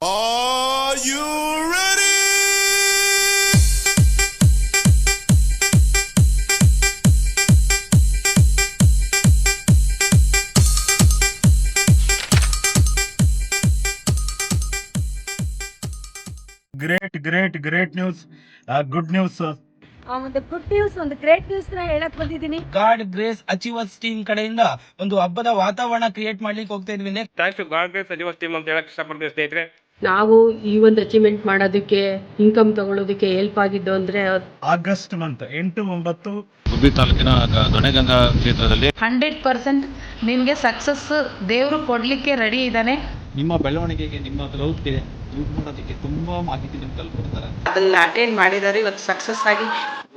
Are you ready? Great news. Good news. ಒಂದು good news, ಒಂದು great news ನ ಹೇಳಕ್ ಬಂದಿದ್ದೀನಿ. ಗಾಡ್ ಗ್ರೇಸ್ ಅಚೀವರ್ಸ್ ಟೀಮ್ ಕಡೆಯಿಂದ ಒಂದು ಹಬ್ಬದ ವಾತಾವರಣ ಕ್ರಿಯೇಟ್ ಮಾಡ್ಲಿಕ್ಕೆ ಹೋಗ್ತಾ ಇದೀವಿ. Thanks to God Grace Achievers team ಅಂತ ಹೇಳಕ್ ಇಷ್ಟಪಡ್ತೀನಿ ಸ್ನೇಹಿತರೆ. ನಾವು ಈ ಒಂದು ಅಚೀವ್ಮೆಂಟ್ ಮಾಡೋದಕ್ಕೆ, ಇನ್ಕಮ್ ತಗೊಳ್ಳೋದಕ್ಕೆ ಹೆಲ್ಪ್ ಆಗಿದ್ದು ಅಂದ್ರೆ ಆಗಸ್ಟ್ ಮಂತ್ 8, 9 ಗುಬ್ಬಿ ತಾಲೂಕಿನ ದೊಣೆಗಂಗಾ ಕ್ಷೇತ್ರದಲ್ಲಿ 100% ನಿನಗೆ ಸಕ್ಸಸ್ ದೇವರು ಕೊಡಲಿಕ್ಕೆ ರೆಡಿ ಇದ್ದಾನೆ. ನಿಮ್ಮ ಬೆಳವಣಿಗೆಗೆ ನಿಮ್ಮ ಗ್ರೌತ್ಗೆ ಯೂಸ್ ಮಾಡೋದಕ್ಕೆ ತುಂಬಾ ಮಾಹಿತಿ ನಿಮ್ಗೆ ತಲುಪಿರ್ತಾರೆ. ಅದನ್ನ ಅಟೆಂಡ್ ಮಾಡಿದ್ದಾರೆ, ಇವತ್ತು ಸಕ್ಸಸ್ ಆಗಿ.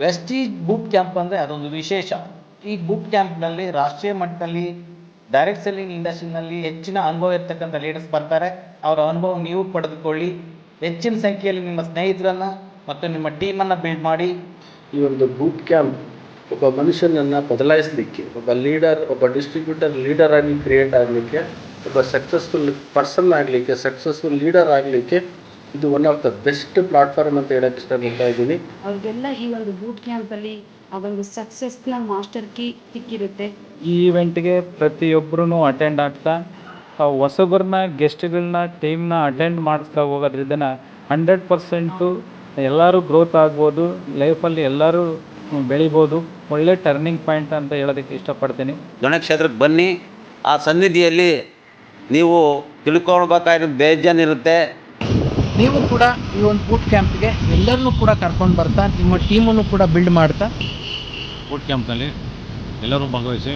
ವೆಸ್ಟೀಜ್ ಬೂಟ್ ಕ್ಯಾಂಪ್ ಅಂದ್ರೆ ಅದೊಂದು ವಿಶೇಷ. ಈ ಬೂಟ್ ಕ್ಯಾಂಪ್ ನಲ್ಲಿ ರಾಷ್ಟ್ರೀಯ ಮಟ್ಟದಲ್ಲಿ ಡೈರೆಕ್ಟ್ ಸೆಲ್ಲಿಂಗ್ ಇಂಡಸ್ಟ್ರಿನಲ್ಲಿ ಹೆಚ್ಚಿನ ಅನುಭವ ಇರ್ತಕ್ಕಂಥ ಲೀಡರ್ಸ್ ಬರ್ತಾರೆ. ಅವರ ಅನುಭವ ನೀವು ಪಡೆದುಕೊಳ್ಳಿ. ಹೆಚ್ಚಿನ ಸಂಖ್ಯೆಯಲ್ಲಿ ನಿಮ್ಮ ಸ್ನೇಹಿತರನ್ನ ಮತ್ತು ನಿಮ್ಮ ಟೀಮನ್ನು ಬಿಲ್ಡ್ ಮಾಡಿ. ಈ ಒಂದು ಬೂಟ್ ಕ್ಯಾಂಪ್ ಒಬ್ಬ ಮನುಷ್ಯನನ್ನು ಬದಲಾಯಿಸಲಿಕ್ಕೆ, ಒಬ್ಬ ಲೀಡರ್, ಒಬ್ಬ ಡಿಸ್ಟ್ರಿಬ್ಯೂಟರ್ ಲೀಡರ್ ಆಗಿ ಕ್ರಿಯೇಟ್ ಆಗಲಿಕ್ಕೆ, ಒಬ್ಬ ಸಕ್ಸಸ್ಫುಲ್ ಪರ್ಸನ್ ಆಗಲಿಕ್ಕೆ, ಸಕ್ಸಸ್ಫುಲ್ ಲೀಡರ್ ಆಗಲಿಕ್ಕೆ ಇದು one of the best platform ಅಂತ ಹೇಳಕ್ಕೆ ಇಷ್ಟಪಡ್ತಾ ಇದ್ದೀನಿ. ಅವ್ರಿಗೆಲ್ಲ ಈ ಒಂದು ಬೂಟ್ ಕ್ಯಾಂಪಲ್ಲಿ ಆ ಒಂದು ಸಕ್ಸಸ್ನ ಮಾಸ್ಟರ್ ಕೀ ಸಿಕ್ಕಿರುತ್ತೆ. ಈ ಇವೆಂಟ್ಗೆ ಪ್ರತಿಯೊಬ್ಬರೂ ಅಟೆಂಡ್ ಆಗ್ತಾ ಹೊಸಬರನ್ನ, ಗೆಸ್ಟ್ಗಳನ್ನ, ಟೀಮ್ನ ಅಟೆಂಡ್ ಮಾಡಿಸ್ತಾ ಹೋಗೋದ್ರಿಂದ 100% ಎಲ್ಲರೂ ಗ್ರೋತ್ ಆಗ್ಬೋದು, ಲೈಫಲ್ಲಿ ಎಲ್ಲರೂ ಬೆಳಿಬೋದು. ಒಳ್ಳೆ ಟರ್ನಿಂಗ್ ಪಾಯಿಂಟ್ ಅಂತ ಹೇಳೋದಕ್ಕೆ ಇಷ್ಟಪಡ್ತೀನಿ. ದೊಣೆ ಕ್ಷೇತ್ರಕ್ಕೆ ಬನ್ನಿ. ಆ ಸನ್ನಿಧಿಯಲ್ಲಿ ನೀವು ತಿಳ್ಕೊಳ್ಬೇಕಾಗಿರೋದು ಬೇಜಾನಿರುತ್ತೆ. ನೀವು ಕೂಡ ಈ ಒಂದು ಬೂಟ್ ಕ್ಯಾಂಪ್ಗೆ ಎಲ್ಲರನ್ನೂ ಕೂಡ ಕರ್ಕೊಂಡು ಬರ್ತಾ, ನಿಮ್ಮ ಟೀಮನ್ನು ಕೂಡ ಬಿಲ್ಡ್ ಮಾಡ್ತಾ ಬೂಟ್ ಕ್ಯಾಂಪ್ನಲ್ಲಿ ಎಲ್ಲರೂ ಭಾಗವಹಿಸಿ.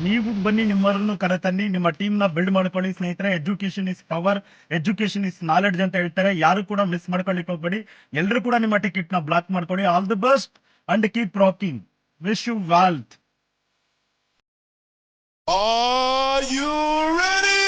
ನೀವು ಬನ್ನಿ, ನಿಮ್ಮನ್ನು ಕರೆತನ್ನಿ, ನಿಮ್ಮ ಟೀಮ್ ನ ಬಿಲ್ಡ್ ಮಾಡ್ಕೊಳ್ಳಿ ಸ್ನೇಹಿತರೆ. Education is power, education is knowledge ಅಂತ ಹೇಳ್ತಾರೆ. ಯಾರು ಕೂಡ ಮಿಸ್ ಮಾಡ್ಕೊಳ್ಳಿಕ್ಕೆ ಹೋಗ್ಬೇಡಿ. ಎಲ್ಲರೂ ಕೂಡ ನಿಮ್ಮ ಟಿಕೆಟ್ ನ ಬ್ಲಾಕ್ ಮಾಡ್ಕೊಳ್ಳಿ. All the best and keep rocking. Wish you wealth. Are you ready?